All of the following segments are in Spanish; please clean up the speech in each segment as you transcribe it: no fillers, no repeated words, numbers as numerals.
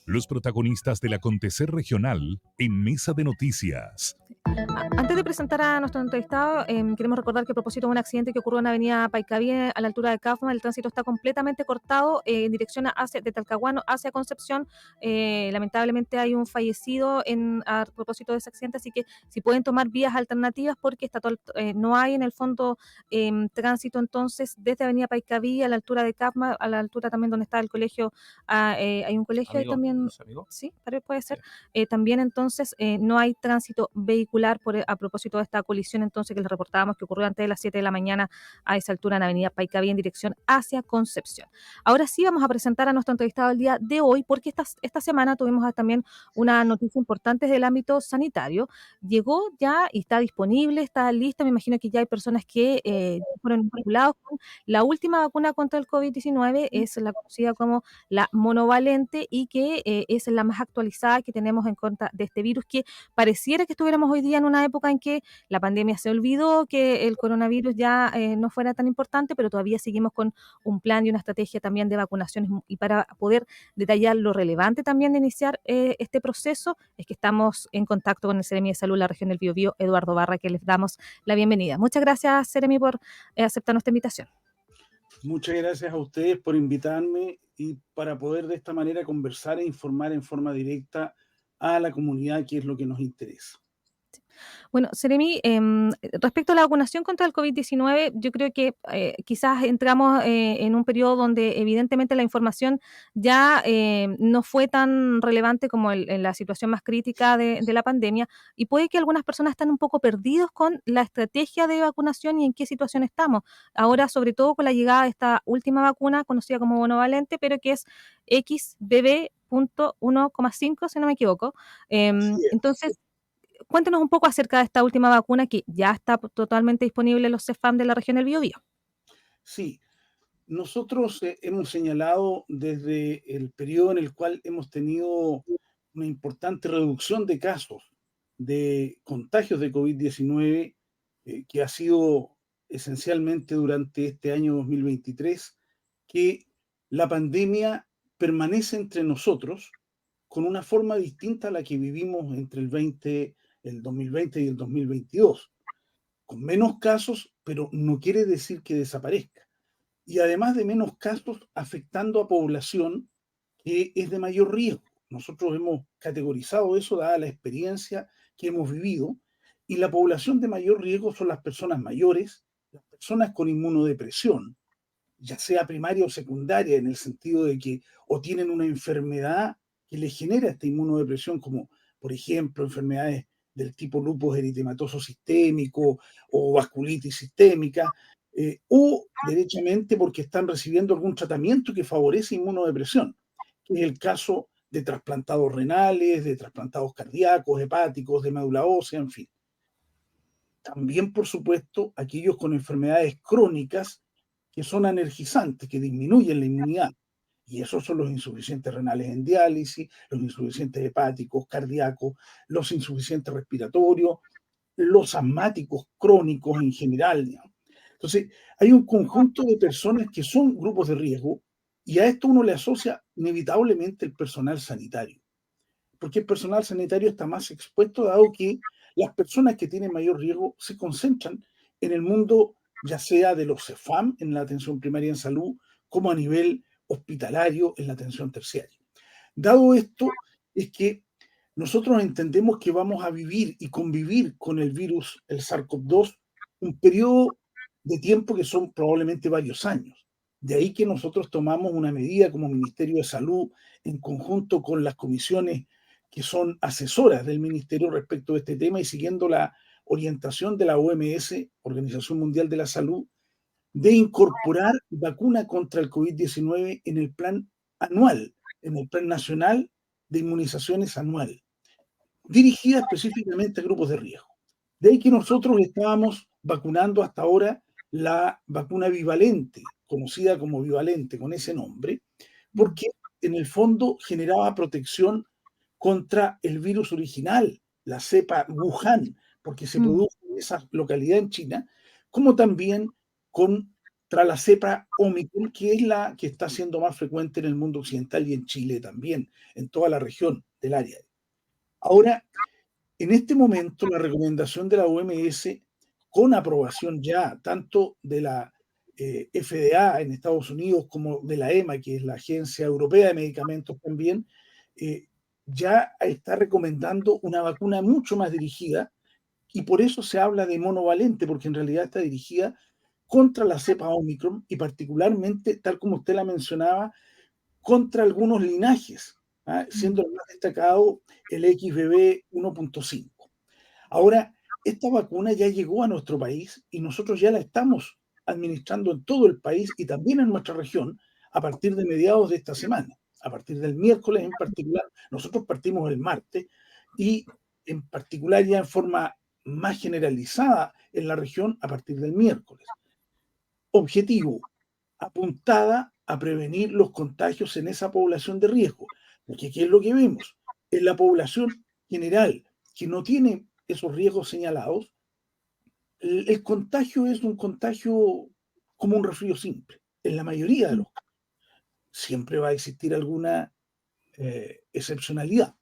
Los protagonistas del acontecer regional en Mesa de Noticias. Antes de presentar a nuestro entrevistado, queremos recordar que a propósito de un accidente que ocurrió en la avenida Paicaví, a la altura de Kaufman, el tránsito está completamente cortado en dirección de Talcahuano hacia Concepción. Lamentablemente hay un fallecido a propósito de ese accidente, así que si pueden tomar vías alternativas porque no hay en el fondo tránsito entonces desde avenida Paicaví a la altura de Kaufman, a la altura también donde está el colegio. Hay un colegio ahí también. Sí, puede ser. También entonces no hay tránsito vehicular a propósito de esta colisión entonces que les reportábamos que ocurrió antes de las 7 de la mañana a esa altura en avenida Paicaví en dirección hacia Concepción. Ahora sí vamos a presentar a nuestro entrevistado el día de hoy porque esta semana tuvimos también una noticia importante del ámbito sanitario. Llegó ya y está disponible, está lista, me imagino que ya hay personas que fueron vinculados con la última vacuna contra el COVID-19, es la conocida como la monovalente y que es la más actualizada que tenemos en contra de este virus, que pareciera que estuviéramos hoy día en una época en que la pandemia se olvidó, que el coronavirus ya no fuera tan importante, pero todavía seguimos con un plan y una estrategia también de vacunaciones. Y para poder detallar lo relevante también de iniciar este proceso, es que estamos en contacto con el Seremi de Salud de la región del Biobío, Eduardo Barra, que les damos la bienvenida. Muchas gracias, Seremi, por aceptar nuestra invitación. Muchas gracias a ustedes por invitarme y para poder de esta manera conversar e informar en forma directa a la comunidad, que es lo que nos interesa. Bueno, Seremi, respecto a la vacunación contra el COVID-19, yo creo que quizás entramos en un periodo donde evidentemente la información ya no fue tan relevante como en la situación más crítica de la pandemia, y puede que algunas personas están un poco perdidos con la estrategia de vacunación y en qué situación estamos. Ahora, sobre todo con la llegada de esta última vacuna, conocida como monovalente, pero que es XBB.1,5, si no me equivoco. Entonces, cuéntenos un poco acerca de esta última vacuna que ya está totalmente disponible en los CEFAM de la región del Biobío. Sí, nosotros hemos señalado desde el periodo en el cual hemos tenido una importante reducción de casos de contagios de COVID-19, que ha sido esencialmente durante este año 2023, que la pandemia permanece entre nosotros con una forma distinta a la que vivimos entre el 2020 y el 2022, con menos casos, pero no quiere decir que desaparezca. Y además de menos casos afectando a población que es de mayor riesgo. Nosotros hemos categorizado eso dada la experiencia que hemos vivido, y la población de mayor riesgo son las personas mayores, las personas con inmunodepresión, ya sea primaria o secundaria, en el sentido de que o tienen una enfermedad que les genera esta inmunodepresión, como por ejemplo enfermedades del tipo lupus eritematoso sistémico o vasculitis sistémica, o derechamente porque están recibiendo algún tratamiento que favorece inmunodepresión, que es el caso de trasplantados renales, de trasplantados cardíacos, hepáticos, de médula ósea, en fin. También, por supuesto, aquellos con enfermedades crónicas que son energizantes, que disminuyen la inmunidad. Y esos son los insuficientes renales en diálisis, los insuficientes hepáticos, cardíacos, los insuficientes respiratorios, los asmáticos crónicos en general, digamos. Entonces, hay un conjunto de personas que son grupos de riesgo, y a esto uno le asocia inevitablemente el personal sanitario, porque el personal sanitario está más expuesto, dado que las personas que tienen mayor riesgo se concentran en el mundo, ya sea de los CEFAM en la atención primaria en salud, como a nivel hospitalario en la atención terciaria. Dado esto, es que nosotros entendemos que vamos a vivir y convivir con el virus, el SARS-CoV-2, un periodo de tiempo que son probablemente varios años. De ahí que nosotros tomamos una medida como Ministerio de Salud, en conjunto con las comisiones que son asesoras del Ministerio respecto de este tema y siguiendo la orientación de la OMS, Organización Mundial de la Salud, de incorporar vacuna contra el COVID-19 en el plan anual, en el plan nacional de inmunizaciones anual, dirigida específicamente a grupos de riesgo. De ahí que nosotros estábamos vacunando hasta ahora la vacuna bivalente, conocida como bivalente con ese nombre, porque en el fondo generaba protección contra el virus original, la cepa Wuhan, porque se produjo en esa localidad en China, como también con contra la cepa Omicron, que es la que está siendo más frecuente en el mundo occidental y en Chile también, en toda la región del área. Ahora, en este momento, la recomendación de la OMS, con aprobación ya tanto de la FDA en Estados Unidos como de la EMA, que es la Agencia Europea de Medicamentos también, ya está recomendando una vacuna mucho más dirigida, y por eso se habla de monovalente, porque en realidad está dirigida contra la cepa Omicron y particularmente, tal como usted la mencionaba, contra algunos linajes, siendo el más destacado el XBB 1.5. Ahora, esta vacuna ya llegó a nuestro país y nosotros ya la estamos administrando en todo el país y también en nuestra región a partir de mediados de esta semana, a partir del miércoles en particular. Nosotros partimos el martes y en particular ya en forma más generalizada en la región a partir del miércoles. Objetivo, apuntada a prevenir los contagios en esa población de riesgo. Porque ¿qué es lo que vemos? En la población general que no tiene esos riesgos señalados, el contagio es un contagio como un resfrío simple, en la mayoría de los casos. Siempre va a existir alguna excepcionalidad,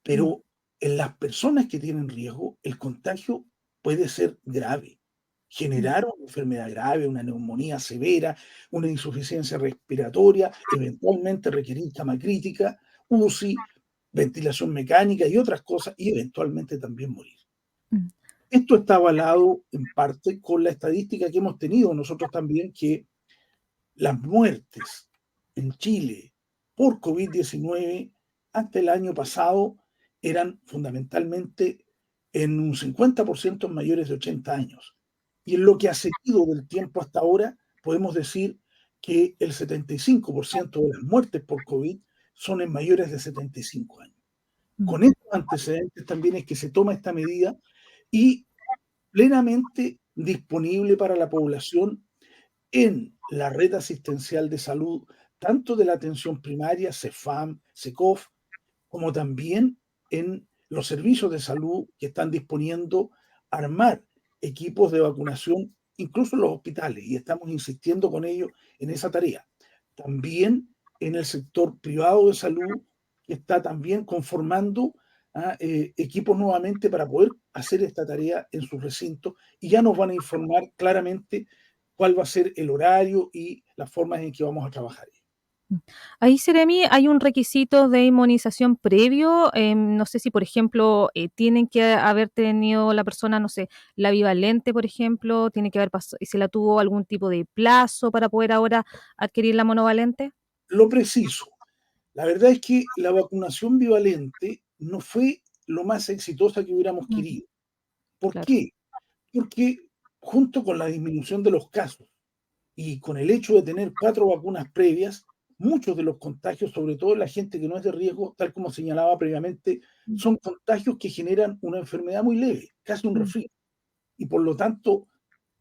pero en las personas que tienen riesgo, el contagio puede ser grave, generar una enfermedad grave, una neumonía severa, una insuficiencia respiratoria, eventualmente requerir cama crítica, UCI, ventilación mecánica y otras cosas, y eventualmente también morir. Mm. Esto está avalado en parte con la estadística que hemos tenido nosotros también, que las muertes en Chile por COVID-19 hasta el año pasado eran fundamentalmente en un 50% mayores de 80 años. Y en lo que ha seguido del tiempo hasta ahora, podemos decir que el 75% de las muertes por COVID son en mayores de 75 años. Con estos antecedentes también es que se toma esta medida y plenamente disponible para la población en la red asistencial de salud, tanto de la atención primaria, CEFAM, SECOF, como también en los servicios de salud que están disponiendo armar equipos de vacunación, incluso en los hospitales, y estamos insistiendo con ellos en esa tarea. También en el sector privado de salud, que está también conformando equipos nuevamente para poder hacer esta tarea en sus recintos, y ya nos van a informar claramente cuál va a ser el horario y las formas en que vamos a trabajar. Ahí, Seremi, hay un requisito de inmunización previo. No sé si, por ejemplo, tienen que haber tenido la persona, no sé, la bivalente, por ejemplo, tiene que haber pasado, y se la tuvo algún tipo de plazo para poder ahora adquirir la monovalente. Lo preciso. La verdad es que la vacunación bivalente no fue lo más exitosa que hubiéramos querido. ¿Por Claro. qué? Porque junto con la disminución de los casos y con el hecho de tener 4 vacunas previas, muchos de los contagios, sobre todo en la gente que no es de riesgo, tal como señalaba previamente, son contagios que generan una enfermedad muy leve, casi un resfrío. Y por lo tanto,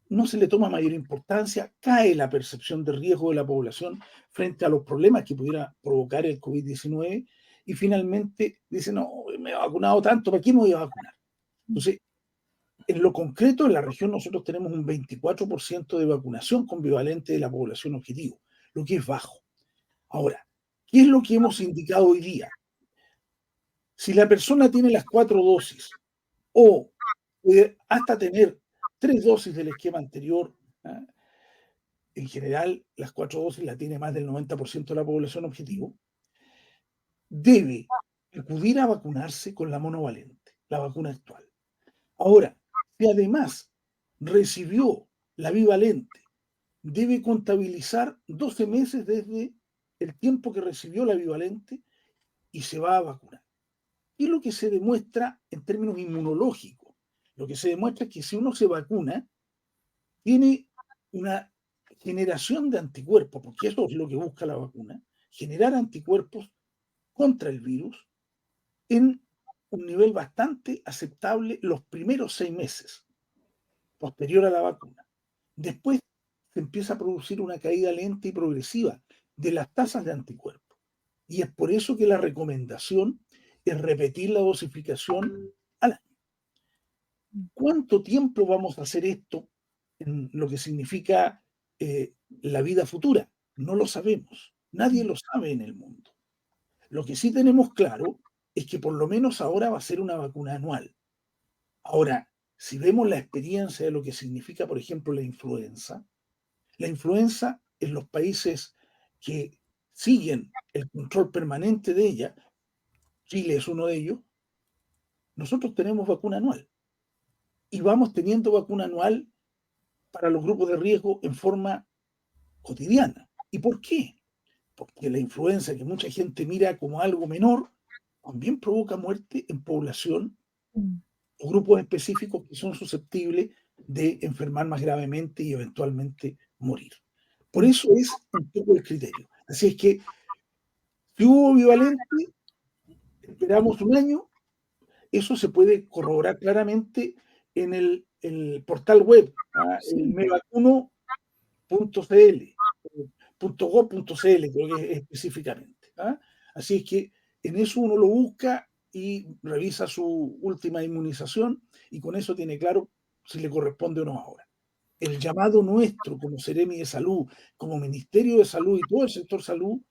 no se le toma mayor importancia, cae la percepción de riesgo de la población frente a los problemas que pudiera provocar el COVID-19 y finalmente dicen, no, me he vacunado tanto, ¿para qué me voy a vacunar? Entonces, en lo concreto, en la región nosotros tenemos un 24% de vacunación con bivalente de la población objetivo, lo que es bajo. Ahora, ¿qué es lo que hemos indicado hoy día? Si la persona tiene las 4 dosis o puede hasta tener 3 dosis del esquema anterior, ¿ah? En general las 4 dosis la tiene más del 90% de la población objetivo, debe acudir a vacunarse con la monovalente, la vacuna actual. Ahora, si además recibió la bivalente, debe contabilizar 12 meses desde el tiempo que recibió la bivalente y se va a vacunar. Y lo que se demuestra en términos inmunológicos, lo que se demuestra es que si uno se vacuna, tiene una generación de anticuerpos, porque eso es lo que busca la vacuna, generar anticuerpos contra el virus en un nivel bastante aceptable los primeros 6 meses, posterior a la vacuna. Después se empieza a producir una caída lenta y progresiva de las tasas de anticuerpos. Y es por eso que la recomendación es repetir la dosificación al año. ¿Cuánto tiempo vamos a hacer esto en lo que significa la vida futura. No lo sabemos. Nadie lo sabe en el mundo. Lo que sí tenemos claro es que por lo menos ahora va a ser una vacuna anual. Ahora, si vemos la experiencia de lo que significa, por ejemplo, la influenza en los países que siguen el control permanente de ella, Chile es uno de ellos, nosotros tenemos vacuna anual y vamos teniendo vacuna anual para los grupos de riesgo en forma cotidiana. ¿Y por qué? Porque la influenza, que mucha gente mira como algo menor, también provoca muerte en población Mm. o grupos específicos que son susceptibles de enfermar más gravemente y eventualmente morir. Por eso es un poco el criterio. Así es que, si hubo bivalente, esperamos un año. Eso se puede corroborar claramente en el portal web, el Sí. mevacuno.cl, .gov.cl, creo que es específicamente. Así es que en eso uno lo busca y revisa su última inmunización y con eso tiene claro si le corresponde o no ahora. El llamado nuestro como Seremi de Salud, como Ministerio de Salud y todo el sector salud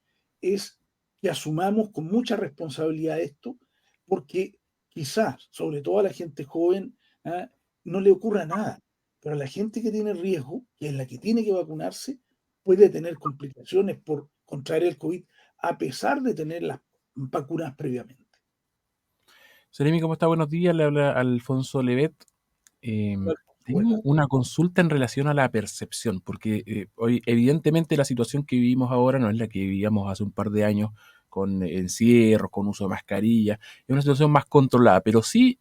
es que asumamos con mucha responsabilidad esto, porque quizás, sobre todo a la gente joven, ¿ah? No le ocurra nada, pero a la gente que tiene riesgo, que es la que tiene que vacunarse, puede tener complicaciones por contraer el COVID, a pesar de tener las vacunas previamente. Seremi, ¿cómo está? Buenos días, le habla Alfonso Levet. Eh, Bueno, Tengo una consulta en relación a la percepción, porque hoy evidentemente la situación que vivimos ahora no es la que vivíamos hace un par de años con encierros, con uso de mascarilla, es una situación más controlada, pero sí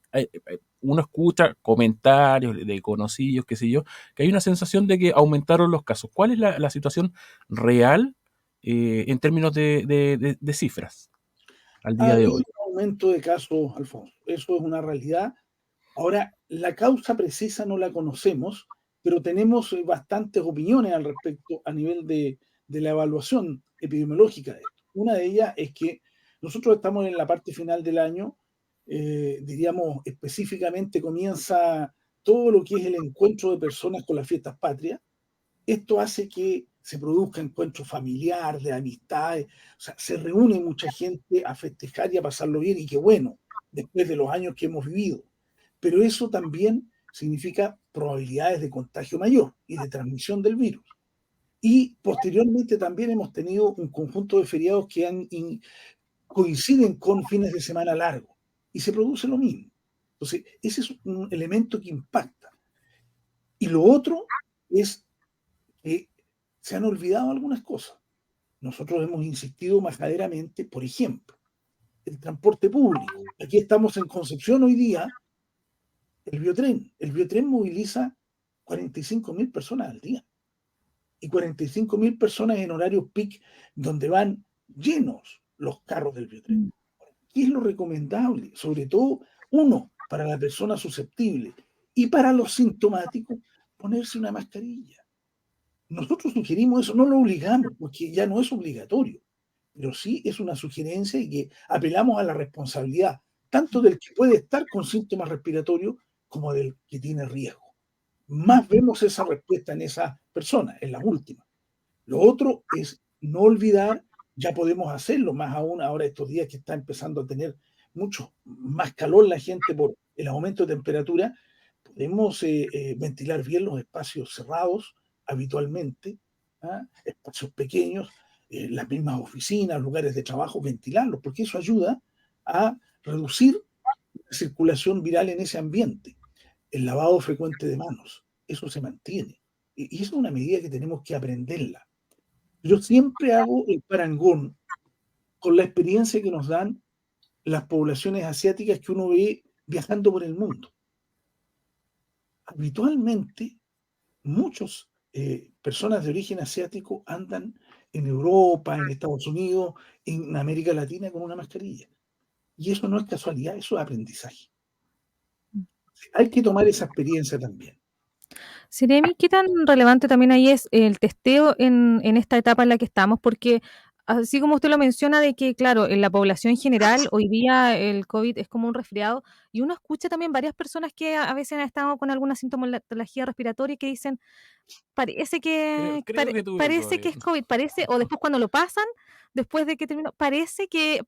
uno escucha comentarios de conocidos, qué sé yo, que hay una sensación de que aumentaron los casos. ¿Cuál es la situación real en términos de cifras al día de hay hoy? un aumento de casos, Alfonso, eso es una realidad. Ahora, la causa precisa no la conocemos, pero tenemos bastantes opiniones al respecto a nivel de la evaluación epidemiológica de esto. Una de ellas es que nosotros estamos en la parte final del año, diríamos específicamente comienza todo lo que es el encuentro de personas con las fiestas patrias. Esto hace que se produzca encuentro familiar, de amistades, o sea, se reúne mucha gente a festejar y a pasarlo bien, y qué bueno, después de los años que hemos vivido. Pero eso también significa probabilidades de contagio mayor y de transmisión del virus. Y posteriormente también hemos tenido un conjunto de feriados que coinciden con fines de semana largos y se produce lo mismo. Entonces, ese es un elemento que impacta. Y lo otro es que se han olvidado algunas cosas. Nosotros hemos insistido majaderamente, por ejemplo, el transporte público. Aquí estamos en Concepción hoy día. El biotren moviliza 45.000 personas al día y 45.000 personas en horarios peak donde van llenos los carros del biotren. Mm. ¿Qué es lo recomendable? Sobre todo, uno, para la persona susceptible y para los sintomáticos, ponerse una mascarilla. Nosotros sugerimos eso, no lo obligamos, porque ya no es obligatorio, pero sí es una sugerencia y que apelamos a la responsabilidad, tanto del que puede estar con síntomas respiratorios como del que tiene riesgo. Más vemos esa respuesta en esas personas, en las últimas. Lo otro es no olvidar, ya podemos hacerlo, más aún ahora estos días que está empezando a tener mucho más calor la gente por el aumento de temperatura, podemos ventilar bien los espacios cerrados habitualmente, espacios pequeños, las mismas oficinas, lugares de trabajo, ventilarlos, porque eso ayuda a reducir la circulación viral en ese ambiente. El lavado frecuente de manos, eso se mantiene. Y eso es una medida que tenemos que aprenderla. Yo siempre hago el parangón con la experiencia que nos dan las poblaciones asiáticas que uno ve viajando por el mundo. Habitualmente, muchas personas de origen asiático andan en Europa, en Estados Unidos, en América Latina con una mascarilla. Y eso no es casualidad, eso es aprendizaje. Hay que tomar esa experiencia también. Seremi, ¿qué tan relevante también ahí es el testeo en esta etapa en la que estamos? Porque Así como usted lo menciona de que, claro, en la población general, hoy día el COVID es como un resfriado, y uno escucha también varias personas que a veces han estado con alguna sintomatología respiratoria que dicen: Parece que Creo que tuve parece que COVID. es COVID, parece o después cuando lo pasan, después de que terminó, parece que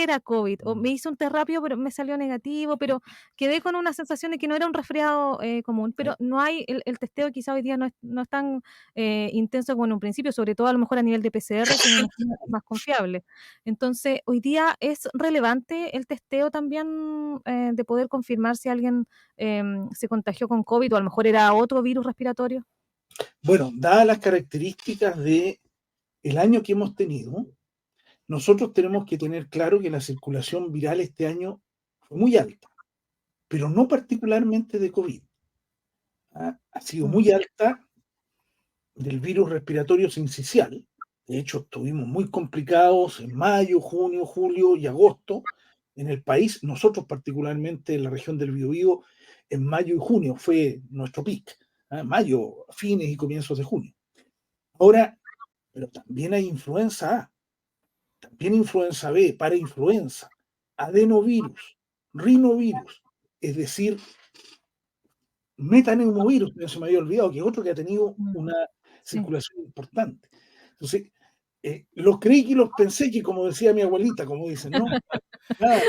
era COVID, o me hice un test rápido, pero me salió negativo, pero quedé con una sensación de que no era un resfriado, común, pero no hay el testeo quizá hoy día no es tan, intenso como en un principio, sobre todo a lo mejor a nivel de PCR, que me imagino es más confiable. Entonces, hoy día es relevante el testeo también, de poder confirmar si alguien, se contagió con COVID o a lo mejor era otro virus respiratorio. Bueno, dadas las características de el año que hemos tenido, nosotros tenemos que tener claro que la circulación viral este año fue muy alta, pero no particularmente de COVID. ¿Ah? Ha sido Mm, muy alta del virus respiratorio sincicial. De hecho, estuvimos muy complicados en mayo, junio, julio y agosto en el país. Nosotros, particularmente en la región del Biobío, en mayo y junio fue nuestro pic. ¿Ah? Mayo, fines y comienzos de junio. Ahora, pero también hay influenza A, también influenza B, parainfluenza, adenovirus, rinovirus, es decir, metaneumovirus, que se me había olvidado, que es otro que ha tenido mm, una sí. circulación importante. Entonces, los creí que los pensé que, como decía mi abuelita, como dicen, ¿no? Nada,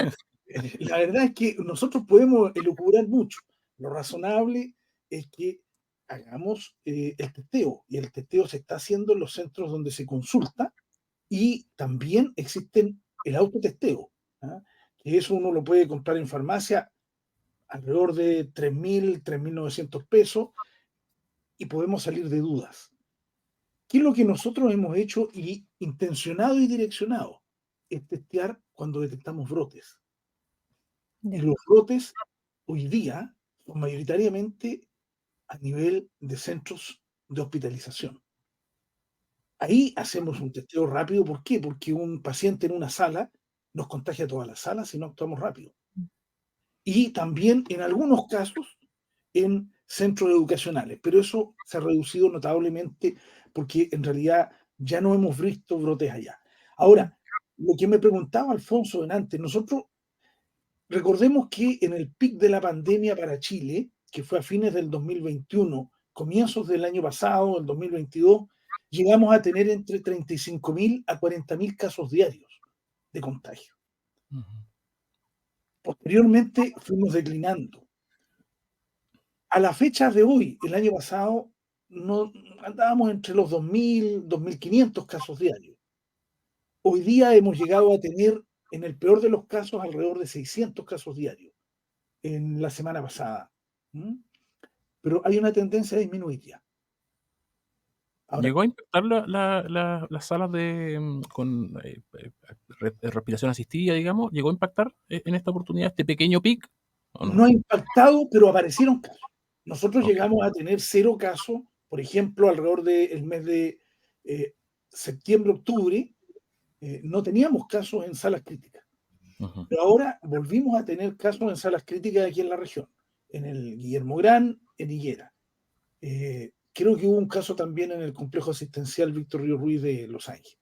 la verdad es que nosotros podemos elucubrar mucho. Lo razonable es que hagamos el testeo, y el testeo se está haciendo en los centros donde se consulta, y también existen el autotesteo, ¿ah? Que eso uno lo puede comprar en farmacia alrededor de 3.900 pesos, y podemos salir de dudas. ¿Qué es lo que nosotros hemos hecho y intencionado y direccionado? Es testear cuando detectamos brotes. Y Ya. los brotes hoy día son mayoritariamente a nivel de centros de hospitalización. Ahí hacemos un testeo rápido. ¿Por qué? Porque un paciente en una sala nos contagia a toda la sala si no actuamos rápido. Y también en algunos casos en centros educacionales, pero eso se ha reducido notablemente porque en realidad ya no hemos visto brotes allá. Mm, Ahora, lo que me preguntaba Alfonso antes, nosotros recordemos que en el pic de la pandemia para Chile, que fue a fines del 2021, comienzos del año pasado, el 2022, llegamos a tener entre 35.000 a 40.000 casos diarios de contagio. Ujú. Posteriormente fuimos declinando. A la fecha de hoy, el año pasado, no, andábamos entre los 2.000, 2.500 casos diarios. Hoy día hemos llegado a tener, en el peor de los casos, alrededor de 600 casos diarios en la semana pasada. ¿Mm? Pero hay una tendencia a disminuir ya. Ahora, ¿Llegó a impactar las salas con respiración asistida, digamos? ¿Llegó a impactar en esta oportunidad este pequeño pic o no no? ha impactado, pero aparecieron casos. Nosotros Ok. llegamos a tener 0 casos, por ejemplo, alrededor del mes de septiembre, octubre, no teníamos casos en salas críticas. Ujú. Pero ahora volvimos a tener casos en salas críticas aquí en la región, en el Guillermo Gran, en Higuera. Creo que hubo un caso también en el complejo asistencial Víctor Río Ruiz de Los Ángeles.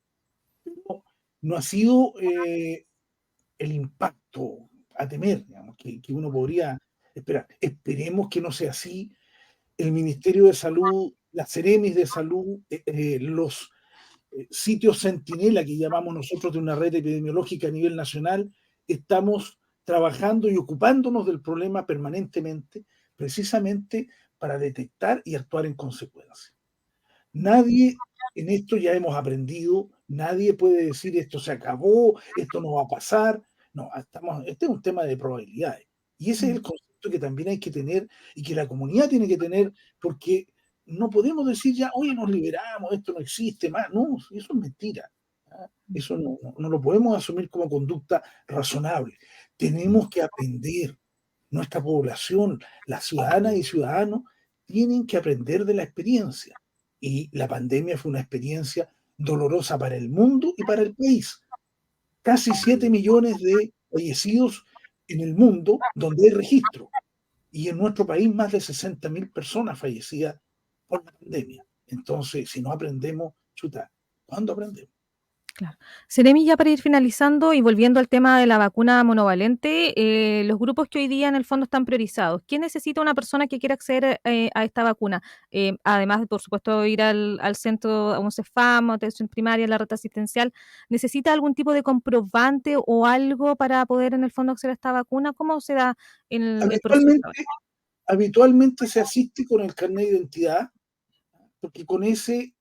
No, no ha sido el impacto a temer, digamos, que uno podría esperar. Esperemos que no sea así. El Ministerio de Salud, las Seremis de Salud, los sitios centinela que llamamos nosotros de una red epidemiológica a nivel nacional, estamos trabajando y ocupándonos del problema permanentemente, precisamente para detectar y actuar en consecuencia. Nadie, en esto ya hemos aprendido, nadie puede decir esto se acabó, esto no va a pasar. No, este es un tema de probabilidades. Y ese es mm, el concepto que también hay que tener y que la comunidad tiene que tener, porque no podemos decir ya, oye, nos liberamos, esto no existe más. No, eso es mentira. ¿Ah? mm, Eso no lo podemos asumir como conducta razonable. Tenemos que aprender. Nuestra población, las ciudadanas y ciudadanos, tienen que aprender de la experiencia. Y la pandemia fue una experiencia dolorosa para el mundo y para el país. Casi 7 millones de fallecidos en el mundo donde hay registro. Y en nuestro país más de 60.000 personas fallecidas por la pandemia. Entonces, si no aprendemos, chuta, ¿cuándo aprendemos? Claro. Seremi, ya para ir finalizando y volviendo al tema de la vacuna monovalente, los grupos que hoy día en el fondo están priorizados, ¿qué necesita una persona que quiera acceder a esta vacuna? Además de, por supuesto, ir al centro, a un CEFAM, o atención primaria, la red asistencial, ¿necesita algún tipo de comprobante o algo para poder en el fondo acceder a esta vacuna? ¿Cómo se da el proceso ahora? Habitualmente se asiste con el carnet de identidad, porque con ese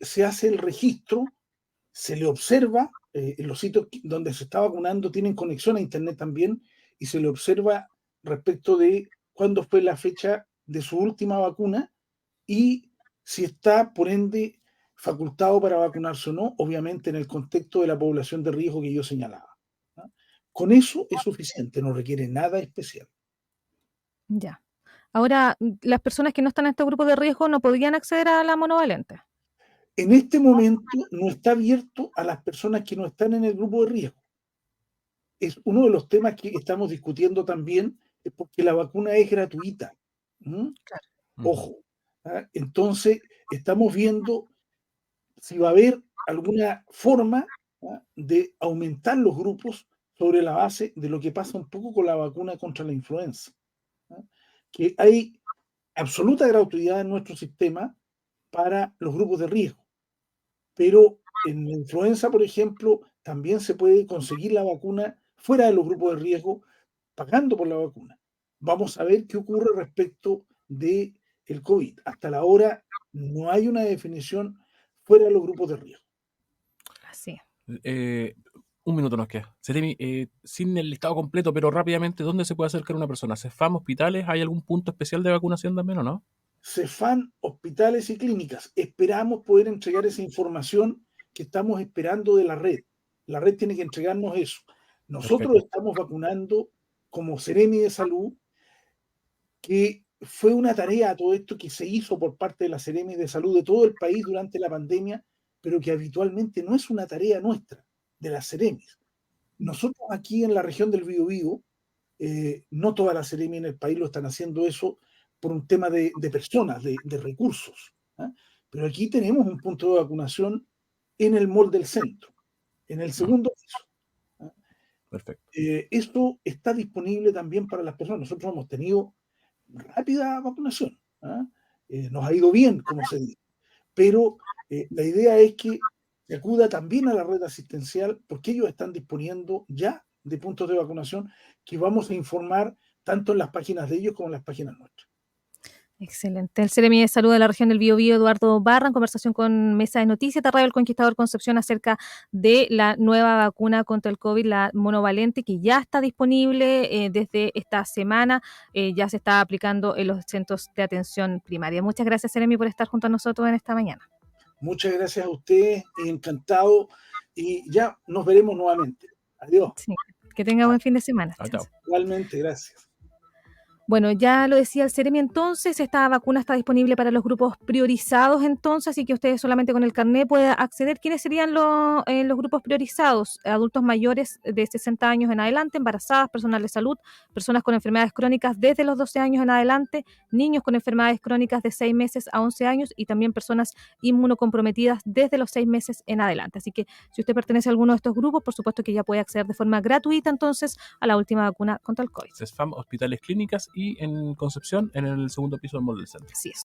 se hace el registro, se le observa, en los sitios donde se está vacunando tienen conexión a Internet también, y se le observa respecto de cuándo fue la fecha de su última vacuna y si está, por ende, facultado para vacunarse o no, obviamente en el contexto de la población de riesgo que yo señalaba, ¿no? Con eso es suficiente, no requiere nada especial. Ya. Ahora, las personas que no están en este grupo de riesgo no podrían acceder a la monovalente. En este momento no está abierto a las personas que no están en el grupo de riesgo. Es uno de los temas que estamos discutiendo también, es porque la vacuna es gratuita. ¿Mm? Claro. Ojo. ¿Ah? Entonces, estamos viendo si va a haber alguna forma, ¿ah?, de aumentar los grupos sobre la base de lo que pasa un poco con la vacuna contra la influenza, ¿ah? Que hay absoluta gratuidad en nuestro sistema para los grupos de riesgo. Pero en la influenza, por ejemplo, también se puede conseguir la vacuna fuera de los grupos de riesgo, pagando por la vacuna. Vamos a ver qué ocurre respecto del COVID. Hasta la hora no hay una definición fuera de los grupos de riesgo. Así. Un minuto nos queda. Seremi, sin el listado completo, pero rápidamente, ¿dónde se puede acercar una persona? ¿CEFAM, hospitales? ¿Hay algún punto especial de vacunación también o no? CEFAM, hospitales y clínicas. Esperamos poder entregar esa información que estamos esperando de la red. La red tiene que entregarnos eso. Nosotros Perfecto. estamos vacunando como Seremi de Salud, que fue una tarea todo esto que se hizo por parte de la Seremi de Salud de todo el país durante la pandemia, pero que habitualmente no es una tarea nuestra, de las Seremis. Nosotros aquí en la región del Biobío, no todas las Seremi en el país lo están haciendo eso por un tema de personas, de recursos, ¿ah? Pero aquí tenemos un punto de vacunación en el mall del centro, en el segundo piso, ¿ah? Perfecto. Esto está disponible también para las personas. Nosotros hemos tenido rápida vacunación, ¿ah? Nos ha ido bien, como se dice, pero la idea es que se acuda también a la red asistencial, porque ellos están disponiendo ya de puntos de vacunación que vamos a informar tanto en las páginas de ellos como en las páginas nuestras. Excelente. El Seremi de Salud de la región del Biobío, Eduardo Barra, en conversación con Mesa de Noticias de Radio El Conquistador Concepción acerca de la nueva vacuna contra el COVID, la monovalente, que ya está disponible desde esta semana. Ya se está aplicando en los centros de atención primaria. Muchas gracias, Seremi, por estar junto a nosotros en esta mañana. Muchas gracias a ustedes, encantado, y ya nos veremos nuevamente. Adiós. Sí. Que tenga buen fin de semana. Chao, chao. Igualmente, gracias. Bueno, ya lo decía el Seremi entonces, esta vacuna está disponible para los grupos priorizados entonces, así que ustedes solamente con el carnet pueden acceder. ¿Quiénes serían los grupos priorizados? Adultos mayores de 60 años en adelante, embarazadas, personal de salud, personas con enfermedades crónicas desde los 12 años en adelante, niños con enfermedades crónicas de 6 meses a 11 años y también personas inmunocomprometidas desde los 6 meses en adelante. Así que si usted pertenece a alguno de estos grupos, por supuesto que ya puede acceder de forma gratuita entonces a la última vacuna contra el COVID. CESFAM, hospitales, clínicas y en Concepción, en el segundo piso del Mall del Centro. Así es.